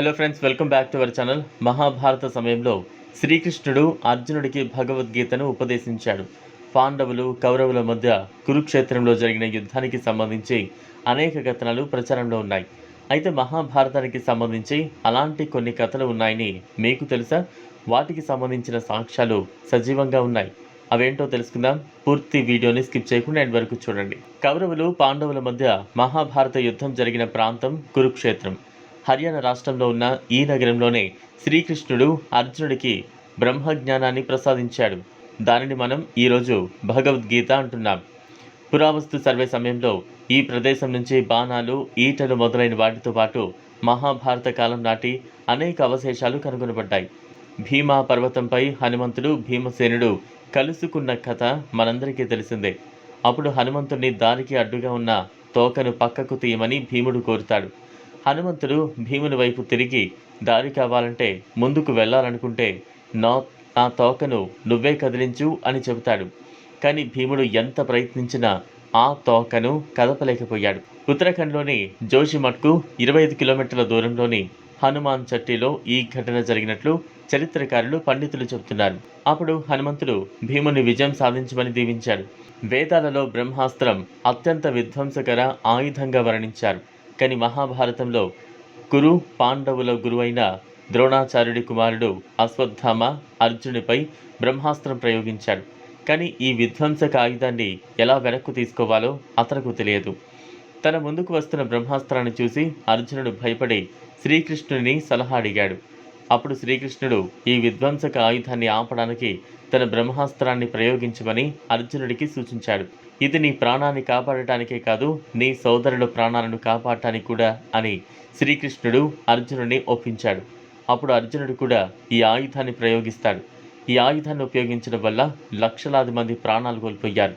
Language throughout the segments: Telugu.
Hello friends, welcome back to our channel. Mahabharata సమయంలో శ్రీకృష్ణుడు అర్జునుడికి భగవద్గీతను ఉపదేశించాడు. పాండవులు కౌరవుల మధ్య కురుక్షేత్రంలో జరిగిన యుద్ధానికి సంబంధించి అనేక కథనాలు ప్రచారంలో ఉన్నాయి. అయితే మహాభారతానికి సంబంధించి అలాంటి కొన్ని కథలు ఉన్నాయని మీకు తెలుసా? వాటికి సంబంధించిన సాక్ష్యాలు సజీవంగా ఉన్నాయి. అవేంటో తెలుసుకుందాం. పూర్తి వీడియోని స్కిప్ చేయకుండా ఎండ్ వరకు చూడండి. కౌరవులు పాండవుల మధ్య మహాభారత యుద్ధం జరిగిన ప్రాంతం కురుక్షేత్రం. హర్యానా రాష్ట్రంలో ఉన్న ఈ నగరంలోనే శ్రీకృష్ణుడు అర్జునుడికి బ్రహ్మజ్ఞానాన్ని ప్రసాదించాడు. దానిని మనం ఈరోజు భగవద్గీత అంటున్నాం. పురావస్తు సర్వే సమయంలో ఈ ప్రదేశం నుంచి బాణాలు, ఈటలు మొదలైన వాటితో పాటు మహాభారత కాలం నాటి అనేక అవశేషాలు కనుగొనబడ్డాయి. భీమా పర్వతంపై హనుమంతుడు, భీమసేనుడు కలుసుకున్న కథ మనందరికీ తెలిసిందే. అప్పుడు హనుమంతుడిని దారికి అడ్డుగా ఉన్న తోకను పక్కకు తీయమని భీముడు కోరుతాడు. హనుమంతుడు భీముని వైపు తిరిగి దారి కావాలంటే ముందుకు వెళ్ళాలనుకుంటే నా తోకను నువ్వే కదిలించు అని చెబుతాడు. కానీ భీముడు ఎంత ప్రయత్నించినా ఆ తోకను కదపలేకపోయాడు. ఉత్తరాఖండ్లోని జోషిమఠ్కు 25 కిలోమీటర్ల దూరంలోని హనుమాన్ చట్టీలో ఈ ఘటన జరిగినట్లు చరిత్రకారులు, పండితులు చెబుతున్నారు. అప్పుడు హనుమంతుడు భీముని విజయం సాధించమని దీవించాడు. వేదాలలో బ్రహ్మాస్త్రం అత్యంత విధ్వంసకర ఆయుధంగా వర్ణించారు. కానీ మహాభారతంలో కురు పాండవుల గురువైన ద్రోణాచార్యుడి కుమారుడు అశ్వత్థామ అర్జునుడిపై బ్రహ్మాస్త్రం ప్రయోగించాడు. కానీ ఈ విధ్వంసక ఆయుధాన్ని ఎలా వెనక్కు తీసుకోవాలో అతనికి తెలియదు. తన ముందుకు వస్తున్న బ్రహ్మాస్త్రాన్ని చూసి అర్జునుడు భయపడి శ్రీకృష్ణుని సలహా అడిగాడు. అప్పుడు శ్రీకృష్ణుడు ఈ విధ్వంసక ఆయుధాన్ని ఆపడానికి తన బ్రహ్మాస్త్రాన్ని ప్రయోగించమని అర్జునుడికి సూచించాడు. ఇది నీ ప్రాణాన్ని కాపాడటానికే కాదు, నీ సోదరుల ప్రాణాలను కాపాడటానికి కూడా అని శ్రీకృష్ణుడు అర్జునుడిని ఒప్పించాడు. అప్పుడు అర్జునుడు కూడా ఈ ఆయుధాన్ని ప్రయోగిస్తాడు. ఈ ఆయుధాన్ని ఉపయోగించడం వల్ల లక్షలాది మంది ప్రాణాలు కోల్పోయారు.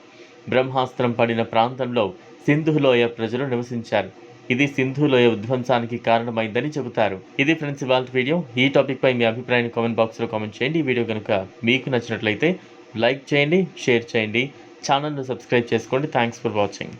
బ్రహ్మాస్త్రం పడిన ప్రాంతంలో సింధులోయ ప్రజలు నివసించారు. ఇది సింధులోయ విధ్వంసానికి కారణమైందని చెబుతారు. ఇది ఫ్రెండ్స్ ఇవాళ వీడియో. ఈ టాపిక్ పై మీ అభిప్రాయాన్ని కామెంట్ బాక్స్లో కామెంట్ చేయండి. ఈ వీడియో కనుక మీకు నచ్చినట్లయితే లైక్ చేయండి, షేర్ చేయండి, ఛానల్ను సబ్స్క్రైబ్ చేసుకోండి. Thanks for watching.